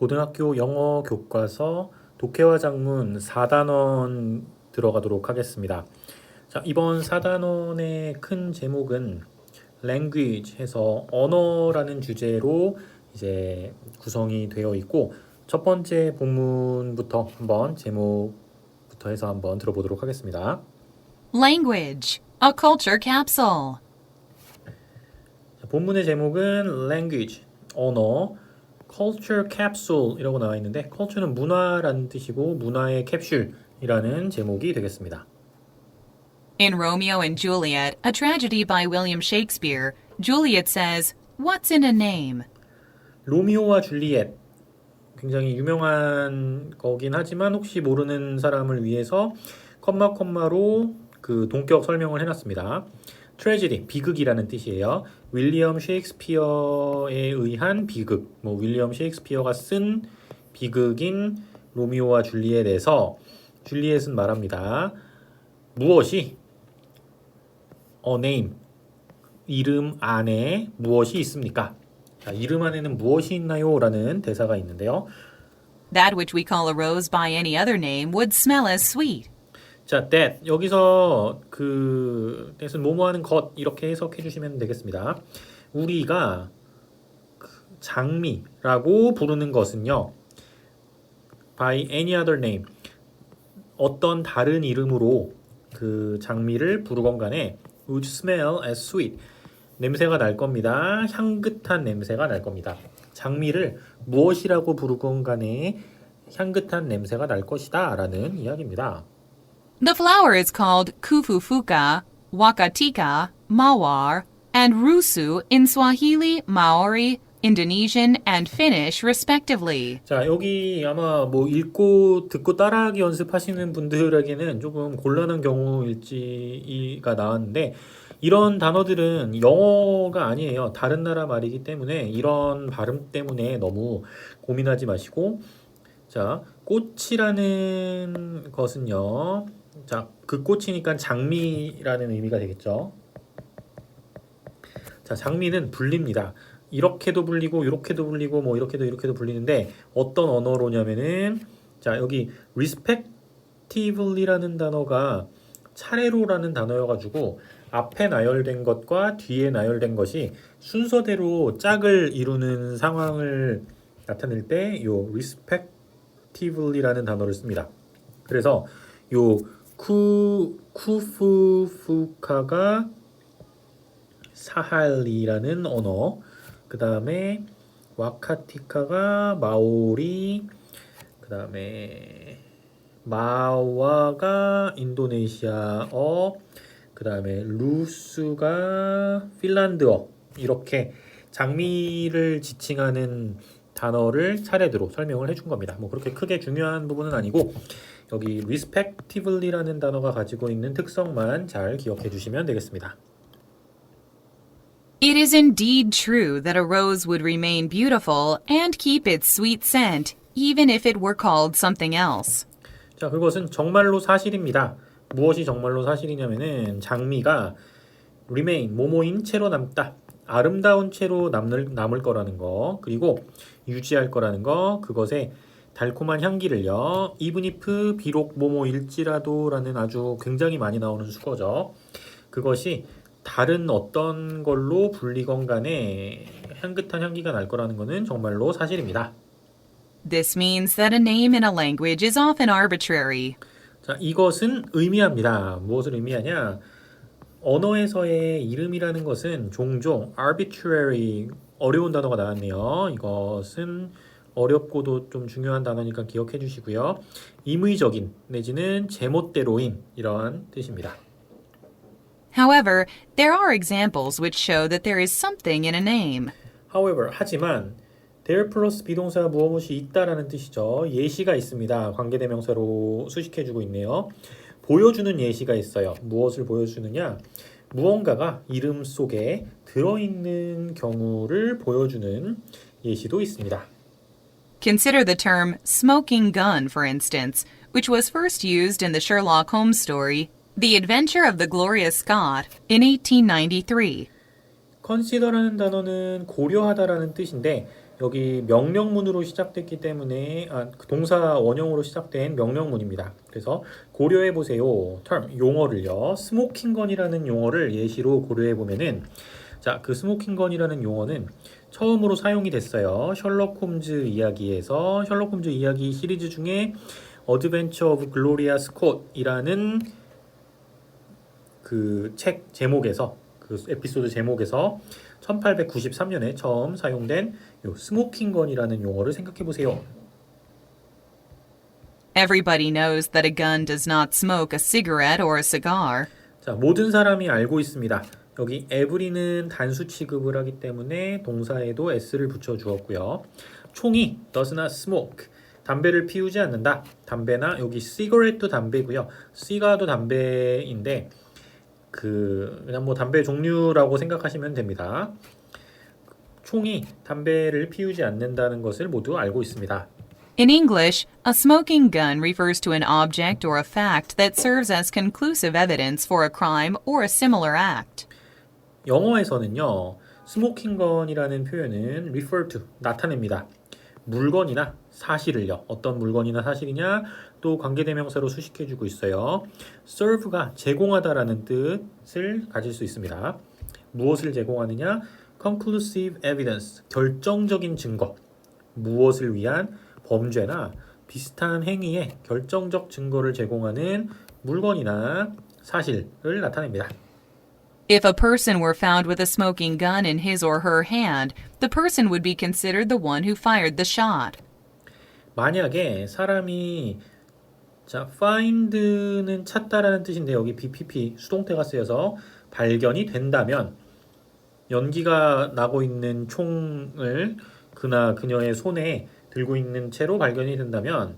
고등학교 영어 교과서 독해와 작문 4단원 들어가도록 하겠습니다. 자, 이번 4단원의 큰 제목은 language 해서 언어라는 주제로 이제 구성이 되어 있고, 첫 번째 본문부터 한번 제목부터 해서 한번 들어보도록 하겠습니다. Language, a culture capsule. 자, 본문의 제목은 language, 언어, culture capsule 이라고 나와 있는데, culture는 문화라는 뜻이고 문화의 캡슐이라는 제목이 되겠습니다. In Romeo and Juliet, a tragedy by William Shakespeare, Juliet says, "What's in a name?" 로미오와 줄리엣, 굉장히 유명한 거긴 하지만 혹시 모르는 사람을 위해서 컴마로 그 동격 설명을 해놨습니다. 트래지디, 비극이라는 뜻이에요. 윌리엄 셰익스피어에 의한 비극, 윌리엄 셰익스피어가 쓴 비극인 로미오와 줄리엣에서 줄리엣은 말합니다. 무엇이 a name, 이름 안에 무엇이 있습니까? 자, 이름 안에는 무엇이 있나요? 라는 대사가 있는데요. That which we call a rose by any other name would smell as sweet. 자, that 여기서 그 that은 뭐뭐하는 것 이렇게 해석해 주시면 되겠습니다. 우리가 장미라고 부르는 것은요, by any other name, 어떤 다른 이름으로 그 장미를 부르건 간에 would smell as sweet, 냄새가 날 겁니다. 향긋한 냄새가 날 겁니다. 장미를 무엇이라고 부르건 간에 향긋한 냄새가 날 것이다 라는 이야기입니다. The flower is called kufufuka, wakatika, mawar, and rusu in Swahili, Maori, Indonesian, and Finnish, respectively. 자, 여기 아마 읽고 듣고 따라하기 연습하시는 분들에게는 조금 곤란한 경우일지가 나왔는데, 이런 단어들은 영어가 아니에요. 다른 나라 말이기 때문에 이런 발음 때문에 너무 고민하지 마시고, 자, 꽃이라는 것은요, 자, 그 꽃이니까 장미라는 의미가 되겠죠. 자, 장미는 불립니다. 이렇게도 불리고 이렇게도 불리고 이렇게도 불리는데 어떤 언어로냐면은, 자, 여기 respectively라는 단어가 차례로라는 단어여가지고 앞에 나열된 것과 뒤에 나열된 것이 순서대로 짝을 이루는 상황을 나타낼 때 요 respectively라는 단어를 씁니다. 그래서 요 쿠푸푸카가 사할리라는 언어, 그 다음에 와카티카가 마오리, 그 다음에 마와가 인도네시아어, 그 다음에 루스가 핀란드어, 이렇게 장미를 지칭하는 단어를 차례대로 설명을 해준 겁니다. 그렇게 크게 중요한 부분은 아니고, 여기 respectively라는 단어가 가지고 있는 특성만 잘 기억해 주시면 되겠습니다. It is indeed true that a rose would remain beautiful and keep its sweet scent, even if it were called something else. 자, 그것은 정말로 사실입니다. 무엇이 정말로 사실이냐면은 장미가 remain, 모모인 채로 남다, 아름다운 채로 남을 거라는 거, 그리고 유지할 거라는 거, 그것의 달콤한 향기를요, even if, 비록 모모일지라도 라는 아주 굉장히 많이 나오는 수거죠. 그것이 다른 어떤 걸로 불리건 간에 향긋한 향기가 날 거라는 것은 정말로 사실입니다. This means that a name in a language is often arbitrary. 자, 이것은 의미합니다. 무엇을 의미하냐? 언어에서의 이름이라는 것은 종종 arbitrary, 어려운 단어가 나왔네요. 이것은 어렵고도 좀 중요한 단어니까 기억해 주시고요. 임의적인 내지는 제멋대로인, 이런 뜻입니다. However, there are examples which show that there is something in a name. However, 하지만 there 플러스 비동사 무엇이 있다라는 뜻이죠. 예시가 있습니다. 관계대명사로 수식해주고 있네요. 보여주는 예시가 있어요. 무엇을 보여주느냐? 무언가가 이름 속에 들어있는 경우를 보여주는 예시도 있습니다. Consider the term smoking gun, for instance, which was first used in the Sherlock Holmes story, The Adventure of the Glorious Scott, in 1893. consider라는 단어는 고려하다라는 뜻인데 여기 명령문으로 시작됐기 때문에 그 동사 원형으로 시작된 명령문입니다. 그래서 고려해 보세요. term 용어를요. 스모킹 건이라는 용어를 예시로 고려해 보면은 자, 그 스모킹 건이라는 용어는 처음으로 사용이 됐어요. 셜록 홈즈 이야기에서 셜록 홈즈 이야기 시리즈 중에 어드벤처 오브 글로리아 스콧이라는 그 책 제목에서 그 에피소드 제목에서 1893년에 처음 사용된 요 스모킹 건이라는 용어를 생각해 보세요. Everybody knows that a gun does not smoke a cigarette or a cigar. 자, 모든 사람이 알고 있습니다. 여기 every는 단수 취급을 하기 때문에 동사에도 s를 붙여 주었고요. 총이 does not smoke 담배를 피우지 않는다. 담배나 여기 cigarette도 담배고요. cigar도 담배인데 그냥 뭐 담배 종류라고 생각하시면 됩니다. 총이 담배를 피우지 않는다는 것을 모두 알고 있습니다. In English, a smoking gun refers to an object or a fact that serves as conclusive evidence for a crime or a similar act. 영어에서는요, 스모킹 건이라는 표현은 refer to, 나타냅니다. 물건이나 사실을요. 어떤 물건이나 사실이냐, 또 관계대명사로 수식해주고 있어요. serve가 제공하다라는 뜻을 가질 수 있습니다. 무엇을 제공하느냐? conclusive evidence, 결정적인 증거. 무엇을 위한 범죄나 비슷한 행위에 결정적 증거를 제공하는 물건이나 사실을 나타냅니다. If a person were found with a smoking gun in his or her hand, the person would be considered the one who fired the shot. 만약에 사람이 자, find는 찾다라는 뜻인데 여기 BPP 수동태가 쓰여서 발견이 된다면 연기가 나고 있는 총을 그나 그녀의 손에 들고 있는 채로 발견이 된다면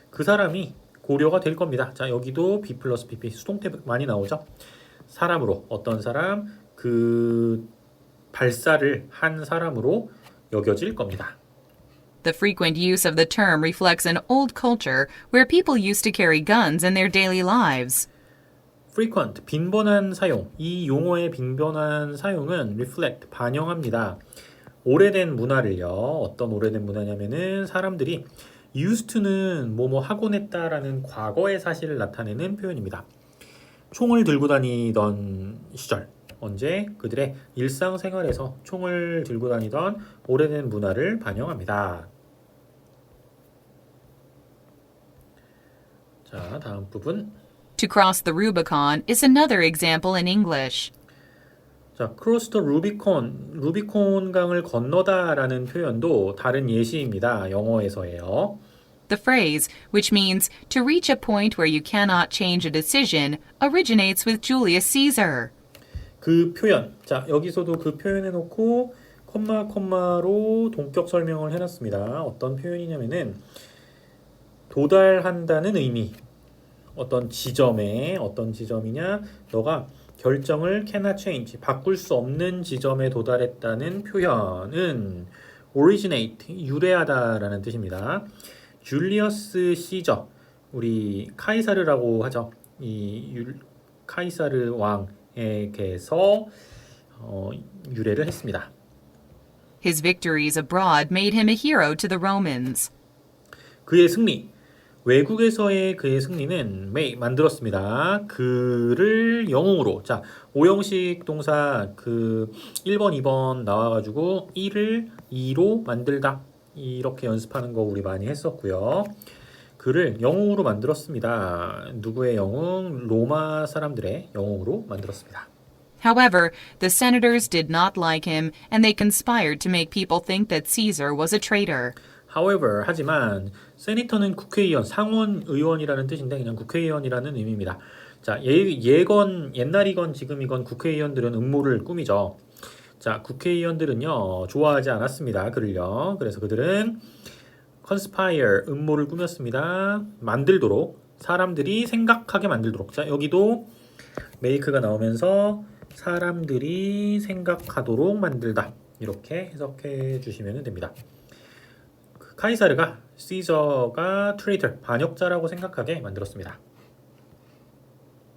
그 사람이 고려가 될 겁니다. 자, 여기도 B 플러스 PP 수동태 많이 나오죠. 사람으로 어떤 사람 그 발사를 한 사람으로 여겨질 겁니다. The frequent use of the term reflects an old culture where people used to carry guns in their daily lives. frequent 빈번한 사용 이 용어의 빈번한 사용은 reflect 반영합니다. 오래된 문화를요. 어떤 오래된 문화냐면은 사람들이 used to는 뭐뭐 하곤 했다라는 과거의 사실을 나타내는 표현입니다. 총을 들고 다니던 시절 언제 그들의 일상생활에서 총을 들고 다니던 오래된 문화를 반영합니다. 자, 다음 부분. To cross the Rubicon is another example in English. 자, cross the Rubicon, 루비콘 강을 건너다라는 표현도 다른 예시입니다. 영어에서예요. The phrase, which means to reach a point where you cannot change a decision, originates with Julius Caesar. 그 표현, 자, 여기서도 그 표현해놓고 콤마로 동격 설명을 해놨습니다. 어떤 표현이냐면은 도달한다는 의미. 어떤 지점에 어떤 지점이냐? 너가 결정을 cannot change, 바꿀 수 없는 지점에 도달했다는 표현은 originate, 유래하다라는 뜻입니다. 줄리어스 시저, 우리 카이사르라고 하죠. 카이사르 왕에게서 유래를 했습니다. His victories abroad made him a hero to the Romans. 그의 승리, 외국에서의 그의 승리는 만들었습니다. 그를 영웅으로. 자, 오형식 동사 그 1번, 2번 나와가지고 1을 2로 만들다. 이렇게 연습하는 거 우리 많이 했었고요. 그를 영웅으로 만들었습니다. 누구의 영웅? 로마 사람들의 영웅으로 만들었습니다. However, the senators did not like him and they conspired to make people think that Caesar was a traitor. However, 하지만 세니터는 국회의원, 상원의원이라는 뜻인데 그냥 국회의원이라는 의미입니다. 자, 옛날이건 지금이건 국회의원들은 음모를 꾸미죠. 자, 국회의원들은요 좋아하지 않았습니다. 그를요. 그래서 그들은 conspire 음모를 꾸몄습니다. 만들도록 사람들이 생각하게 만들도록. 자, 여기도 make가 나오면서 사람들이 생각하도록 만들다. 이렇게 해석해 주시면 됩니다. 카이사르가 시저가 트레이터, 반역자라고 생각하게 만들었습니다.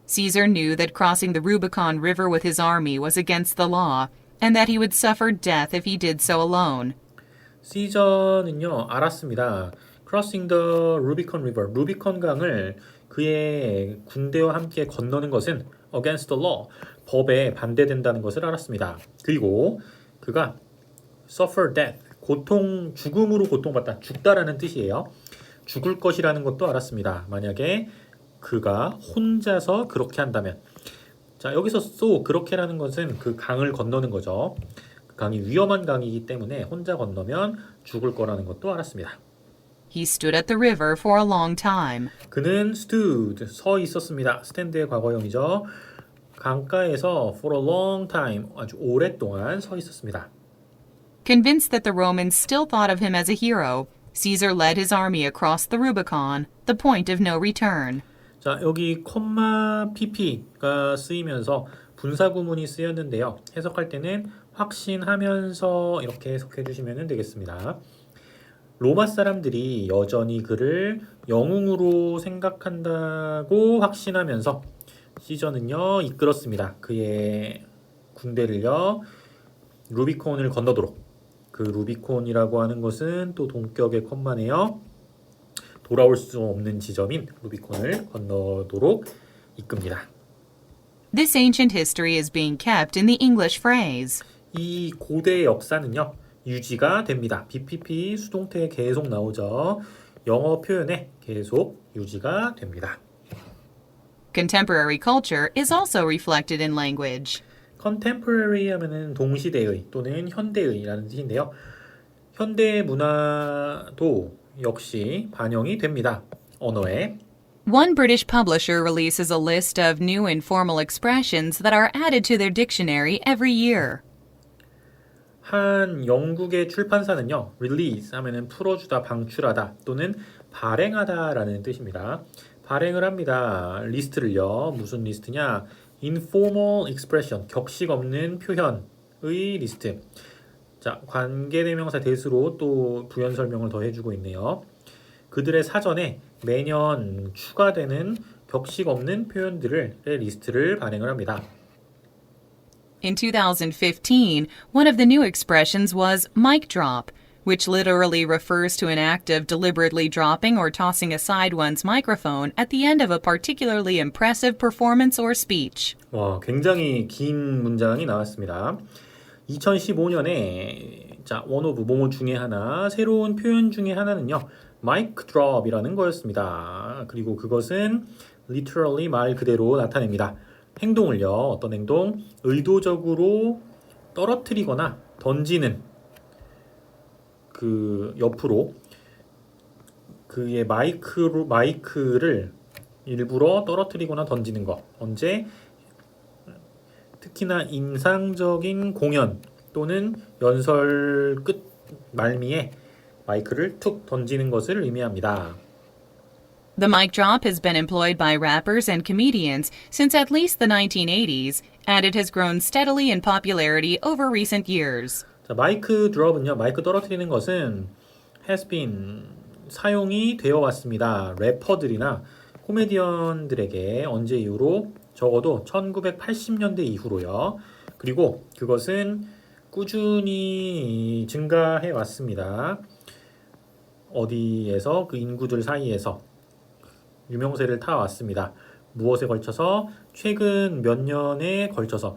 Caesar knew that crossing the Rubicon River with his army was against the law. and that he would suffer death if he did so alone. 시저는요, 알았습니다. Crossing the Rubicon River, 루비콘 강을 그의 군대와 함께 건너는 것은 against the law, 법에 반대된다는 것을 알았습니다. 그리고 그가 suffer death, 죽음으로 고통받다, 죽다라는 뜻이에요. 죽을 것이라는 것도 알았습니다. 만약에 그가 혼자서 그렇게 한다면. 자, 여기서 so, 그렇게라는 것은 그 강을 건너는 거죠. 그 강이 위험한 강이기 때문에 혼자 건너면 죽을 거라는 것도 알았습니다. He stood at the river for a long time. 그는 stood, 서 있었습니다. 스탠드의 과거형이죠. 강가에서 for a long time, 아주 오랫동안 서 있었습니다. Convinced that the Romans still thought of him as a hero, Caesar led his army across the Rubicon, the point of no return. 자, 여기 콤마 pp가 쓰이면서 분사구문이 쓰였는데요. 해석할 때는 확신하면서 이렇게 해석해 주시면 되겠습니다. 로마 사람들이 여전히 그를 영웅으로 생각한다고 확신하면서 시저는요 이끌었습니다. 그의 군대를요 루비콘을 건너도록. 그 루비콘이라고 하는 것은 또 동격의 콤마네요. 돌아올 수 없는 지점인 루비콘을 건너도록 이끕니다. This ancient history is being kept in the English phrase. 이 고대 역사는요 유지가 됩니다. BPP 수동태에 계속 나오죠. 영어 표현에 계속 유지가 됩니다. Contemporary culture is also reflected in language. contemporary 하면은 동시대의 또는 현대의라는 뜻인데요. 현대 문화도 역시 반영이 됩니다. 언어에. One British publisher releases a list of new informal expressions that are added to their dictionary every year. 한 영국의 출판사는요. release 하면은 풀어주다, 방출하다 또는 발행하다라는 뜻입니다. 발행을 합니다. 리스트를요. 무슨 리스트냐? informal expression, 격식 없는 표현의 리스트. 자, 관계대명사 대수로 또 부연 설명을 더 해주고 있네요. 그들의 사전에 매년 추가되는 격식 없는 표현들의 리스트를 발행을 합니다. In 2015, one of the new expressions was mic drop, which literally refers to an act of deliberately dropping or tossing aside one's microphone at the end of a particularly impressive performance or speech. 와, 굉장히 긴 문장이 나왔습니다. 2015년에 자, one of 뭐뭐 중에 하나, 새로운 표현 중에 하나는요. mic drop이라는 거였습니다. 그리고 그것은 literally 말 그대로 나타냅니다. 행동을요. 어떤 행동? 의도적으로 떨어뜨리거나 던지는 그 옆으로 그의 마이크를 일부러 떨어뜨리거나 던지는 것. 언제? 특히나 인상적인 공연 또는 연설 끝 말미에 마이크를 툭 던지는 것을 의미합니다. The mic drop has been employed by rappers and comedians since at least the 1980s, and it has grown steadily in popularity over recent years. 자, 마이크 드롭은요. 마이크 떨어뜨리는 것은 has been 사용이 되어 왔습니다. 래퍼들이나 코미디언들에게 언제 이후로 적어도 1980년대 이후로요. 그리고 그것은 꾸준히 증가해 왔습니다. 어디에서 그 인구들 사이에서 유명세를 타왔습니다. 무엇에 걸쳐서? 최근 몇 년에 걸쳐서.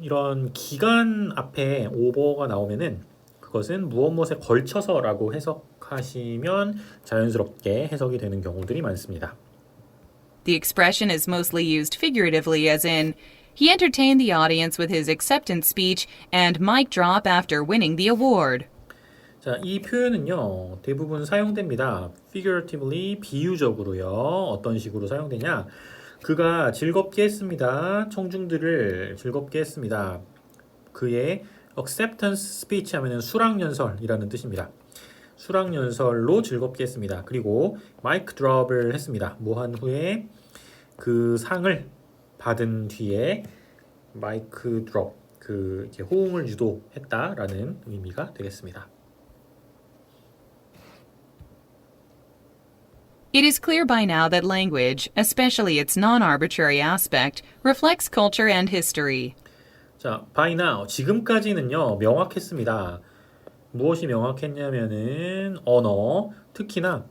이런 기간 앞에 오버가 나오면은 그것은 무엇에 걸쳐서라고 해석하시면 자연스럽게 해석이 되는 경우들이 많습니다. The expression is mostly used figuratively, as in, he entertained the audience with his acceptance speech and mic drop after winning the award. 자, 이 표현은요, 대부분 사용됩니다. figuratively, 비유적으로요. 어떤 식으로 사용되냐? 그가 즐겁게 했습니다. 청중들을 즐겁게 했습니다. 그의 acceptance speech 하면은 수락연설이라는 뜻입니다. 수락연설로 즐겁게 했습니다. 그리고 mic drop을 했습니다. 뭐 한 후에 그 상을 받은 뒤에 마이크 드롭, 그 이제 호응을 유도했다라는 의미가 되겠습니다. It is clear by now that language, especially its non-arbitrary aspect, reflects culture and history. 자, by now 지금까지는요 명확했습니다. 무엇이 명확했냐면은 언어, 특히나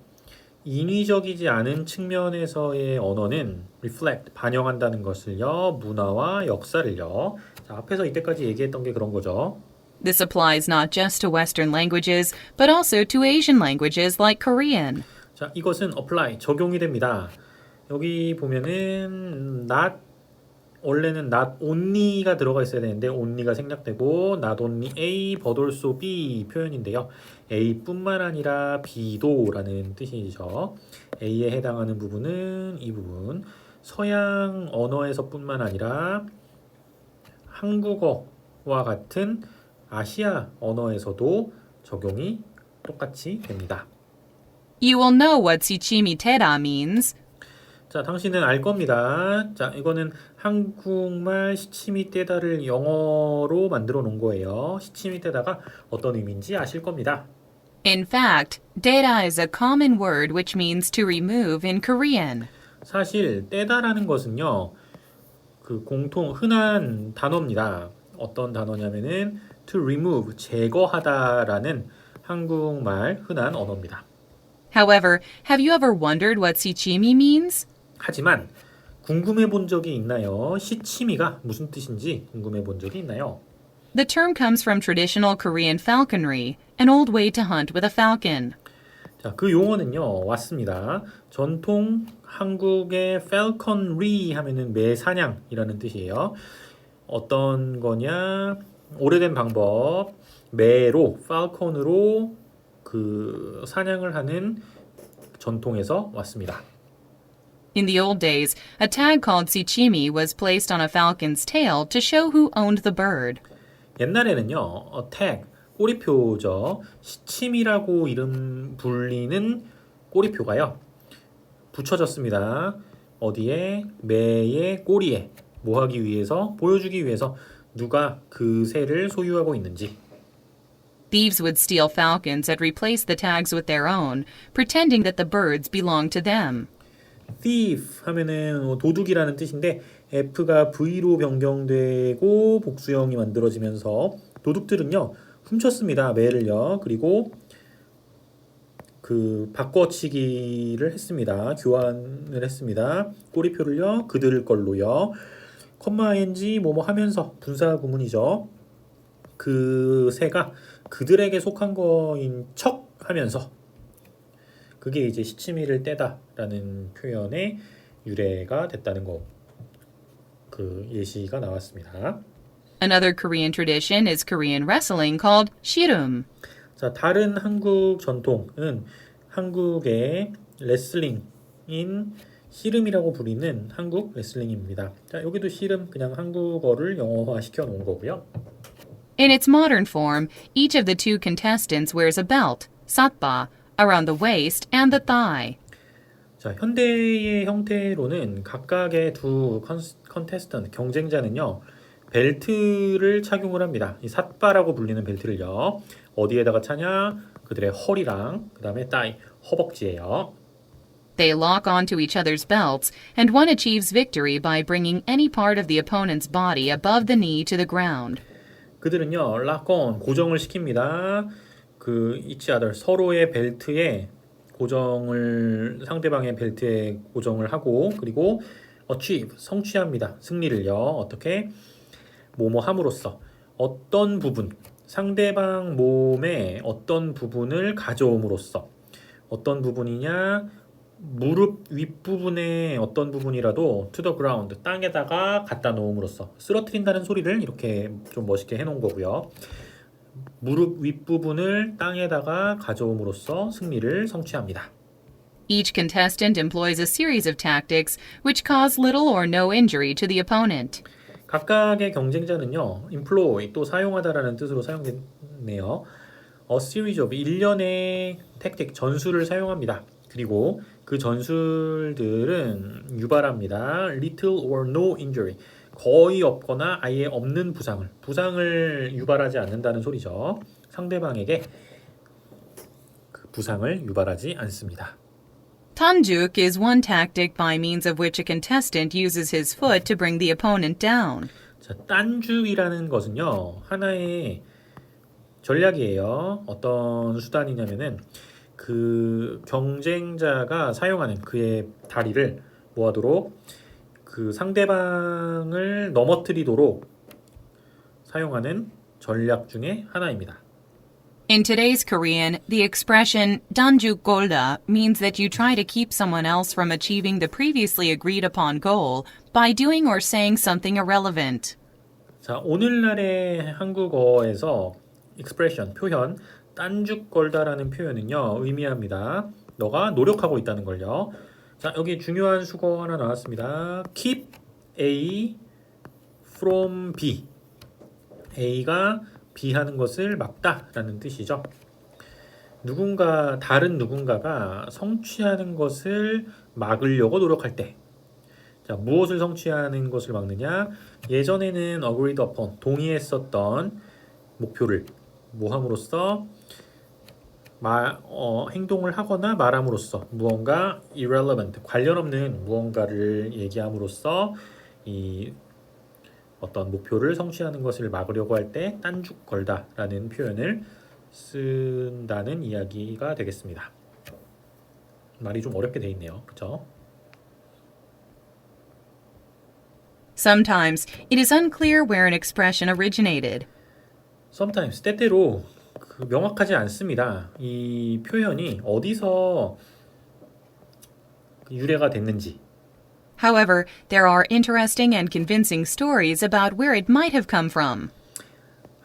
인위적이지 않은 측면에서의 언어는 reflect 반영한다는 것을요 문화와 역사를요. 자, 앞에서 이때까지 얘기했던 게 그런 거죠. This applies not just to Western languages, but also to Asian languages like Korean. 자, 이것은 apply 적용이 됩니다. 여기 보면은 not 원래는 not only가 들어가 있어야 되는데 only가 생략되고 not only A but also B 표현인데요. A뿐만 아니라 B도라는 뜻이죠. A에 해당하는 부분은 이 부분. 서양 언어에서뿐만 아니라 한국어와 같은 아시아 언어에서도 적용이 똑같이 됩니다. You will know what 시치미테라 means. 자, 당신은 알 겁니다. 자, 이거는 한국말 시치미 떼다를 영어로 만들어 놓은 거예요. 시치미 떼다가 어떤 의미인지 아실 겁니다. In fact, data is a common word which means to remove in Korean. 사실 떼다라는 것은요, 그 공통 흔한 단어입니다. 어떤 단어냐면은 to remove 제거하다라는 한국말 흔한 언어입니다. However, have you ever wondered what 시치미 means? 하지만 궁금해 본 적이 있나요? 시치미가 무슨 뜻인지 궁금해 본 적이 있나요? The term comes from traditional Korean falconry, an old way to hunt with a falcon. 자, 그 용어는요, 왔습니다. 전통 한국의 falconry 하면은 매사냥이라는 뜻이에요. 어떤 거냐? 오래된 방법, 매로, falcon으로 그 사냥을 하는 전통에서 왔습니다. In the old days, a tag called sichimi was placed on a falcon's tail to show who owned the bird. 옛날에는요, tag, 꼬리표죠. 시침이라고 이름 불리는 꼬리표가요, 붙여졌습니다. 어디에? 매의 꼬리에. 뭐 하기 위해서? 보여주기 위해서 누가 그 새를 소유하고 있는지. Thieves would steal falcons and replace the tags with their own, pretending that the birds belonged to them. thief 하면은 도둑이라는 뜻인데 F가 V로 변경되고 복수형이 만들어지면서 도둑들은요 훔쳤습니다. 매를요. 그리고 그 바꿔치기를 했습니다. 교환을 했습니다. 꼬리표를요 그들 걸로요. 컴마-ing 뭐뭐 하면서 분사 구문이죠. 그 새가 그들에게 속한 거인 척 하면서 그게 이제 시치미를 떼다라는 표현의 유래가 됐다는 거. 그 예시가 나왔습니다. Another Korean tradition is Korean wrestling called shirum. 자, 다른 한국 전통은 한국의 레슬링인 씨름이라고 부리는 한국 레슬링입니다. 자, 여기도 씨름 그냥 한국어를 영어화 시켜 놓은 거고요. In its modern form, each of the two contestants wears a belt, satba, around the waist and the thigh. 자, 현대의 형태로는 각각의 두 컨테스턴트 경쟁자는요. 벨트를 착용을 합니다. 이 삿바라고 불리는 벨트를요. 어디에다가 차냐? 그들의 허리랑 그다음에 따이, 허벅지예요. They lock onto each other's belts, and one achieves victory by bringing any part of the opponent's body above the knee to the ground. 그들은요. 락온 고정을 시킵니다. 그 each other 서로의 벨트에 고정을 상대방의 벨트에 고정을 하고 그리고 achieve 성취합니다. 승리를요. 어떻게? 뭐뭐 함으로써 어떤 부분 상대방 몸의 어떤 부분을 가져옴으로써 어떤 부분이냐 무릎 윗부분의 어떤 부분이라도 to the ground 땅에다가 갖다 놓음으로써 쓰러뜨린다는 소리를 이렇게 좀 멋있게 해놓은 거고요. 무릎 윗부분을 땅에다가 가져옴으로써 승리를 성취합니다. Each contestant employs a series of tactics which cause little or no injury to the opponent. 각각의 경쟁자는요, employ 또 사용하다라는 뜻으로 사용됐네요. A series of 일련의 택틱 전술을 사용합니다. 그리고 그 전술들은 유발합니다. Little or no injury. 거의 없거나 아예 없는 부상을 유발하지 않는다는 소리죠. 상대방에게 그 부상을 유발하지 않습니다. Tanjuk is one tactic by means of which a contestant uses his foot to bring the opponent down. 자, 딴죽이라는 것은요, 하나의 전략이에요. 어떤 수단이냐면은 그 경쟁자가 사용하는 그의 다리를 뭐하도록 그 상대방을 넘어뜨리도록 사용하는 전략 중에 하나입니다. In today's Korean, the expression danju golda means that you try to keep someone else from achieving the previously agreed upon goal by doing or saying something irrelevant. 자, 오늘날의 한국어에서 expression, 표현, 딴죽 걸다라는 표현은요, 의미합니다. 너가 노력하고 있다는 걸요. 자, 여기 중요한 수거 하나 나왔습니다. Keep A from B. A가 B 하는 것을 막다라는 뜻이죠. 다른 누군가가 성취하는 것을 막으려고 노력할 때, 자, 무엇을 성취하는 것을 막느냐? 예전에는 agreed upon, 동의했었던 목표를 모함으로써 행동을 하거나 말함으로써 무언가 irrelevant, 관련 없는 무언가를 얘기함으로써 이 어떤 목표를 성취하는 것을 막으려고 할 때 딴죽 걸다라는 표현을 쓴다는 이야기가 되겠습니다. 말이 좀 어렵게 돼 있네요. 그렇죠? Sometimes it is unclear where an expression originated. Sometimes 때때로 명확하지 않습니다. 이 표현이 어디서 유래가 됐는지. However, there are interesting and convincing stories about where it might have come from.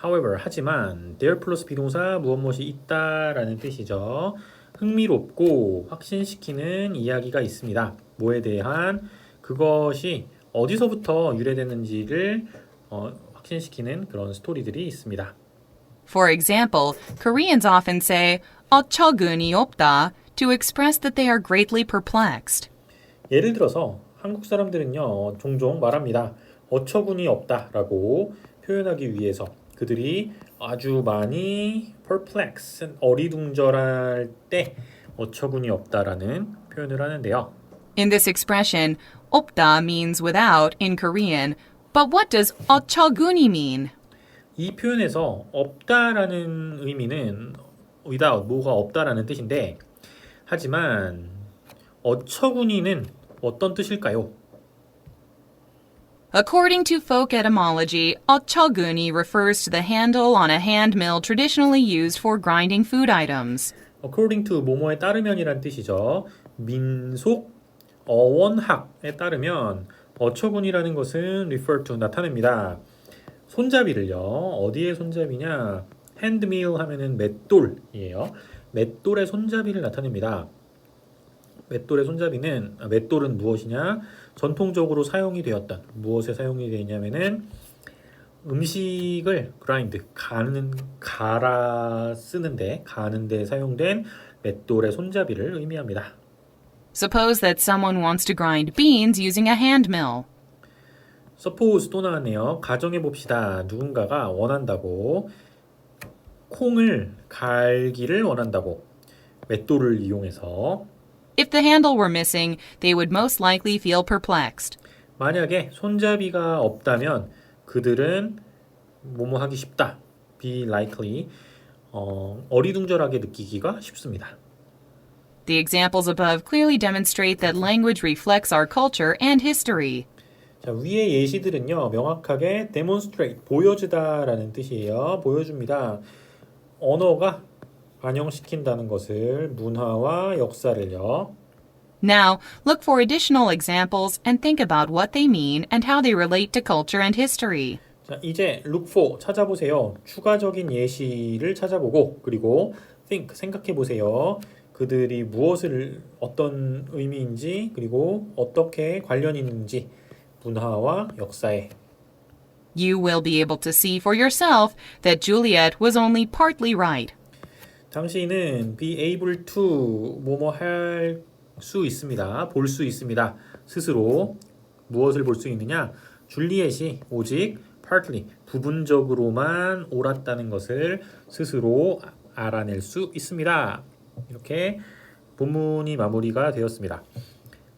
However, 하지만 there 플러스 비동사 무엇이 있다라는 뜻이죠. 흥미롭고 확신시키는 이야기가 있습니다. 뭐에 대한 그것이 어디서부터 유래됐는지를 확신시키는 그런 스토리들이 있습니다. For example, Koreans often say 어처구니 없다 to express that they are greatly perplexed. 예를 들어서 한국 사람들은요, 종종 말합니다. 어처구니 없다라고 표현하기 위해서 그들이 아주 많이 perplex, 어리둥절할 때 어처구니 없다라는 표현을 하는데요. In this expression, 없다 means without in Korean, but what does 어처구니 mean? 이 표현에서 없다라는 의미는 without, 뭐가 없다라는 뜻인데 하지만 어처구니는 어떤 뜻일까요? According to folk etymology, 어처구니 refers to the handle on a hand mill traditionally used for grinding food items. According to 뭐뭐에 따르면이란 뜻이죠. 민속 어원학에 따르면 어처구니라는 것은 refer to 나타냅니다. 손잡이를요. 어디에 손잡이냐? 핸드밀 하면은 맷돌이에요. 맷돌의 손잡이를 나타냅니다. 맷돌은 무엇이냐? 전통적으로 사용이 되었던 무엇에 사용이 되냐면은 음식을 그라인드 가는데 사용된 맷돌의 손잡이를 의미합니다. Suppose that someone wants to grind beans using a hand mill. suppose 또 나왔네요. 가정해 봅시다. 누군가가 원한다고 콩을 갈기를 원한다고 맷돌을 이용해서 If the handle were missing, they would most likely feel perplexed. 만약에 손잡이가 없다면 그들은 뭐뭐 하기 쉽다. be likely 어리둥절하게 느끼기가 쉽습니다. The examples above clearly demonstrate that language reflects our culture and history. 자, 위의 예시들은요. 명확하게 demonstrate, 보여주다라는 뜻이에요. 보여줍니다. 언어가 반영시킨다는 것을 문화와 역사를요. Now, look for additional examples and think about what they mean and how they relate to culture and history. 자, 이제 look for 찾아보세요. 추가적인 예시를 찾아보고 그리고 think 생각해 보세요. 그들이 어떤 의미인지 그리고 어떻게 관련이 있는지 문화와 역사에. You will be able to see for yourself that Juliet was only partly right. 당신은 be able to 뭐뭐 할 수 있습니다. 볼 수 있습니다. 스스로 무엇을 볼 수 있느냐? 줄리엣이 오직 partly 부분적으로만 옳았다는 것을 스스로 알아낼 수 있습니다. 이렇게 본문이 마무리가 되었습니다.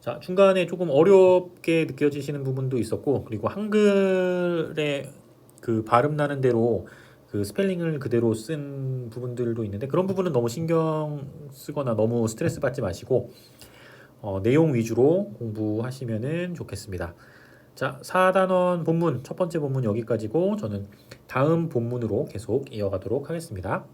자, 중간에 조금 어렵게 느껴지시는 부분도 있었고, 그리고 한글의 그 발음 나는 대로 그 스펠링을 그대로 쓴 부분들도 있는데, 그런 부분은 너무 신경 쓰거나 너무 스트레스 받지 마시고 내용 위주로 공부하시면은 좋겠습니다. 자, 4단원 본문 첫 번째 본문 여기까지고, 저는 다음 본문으로 계속 이어가도록 하겠습니다.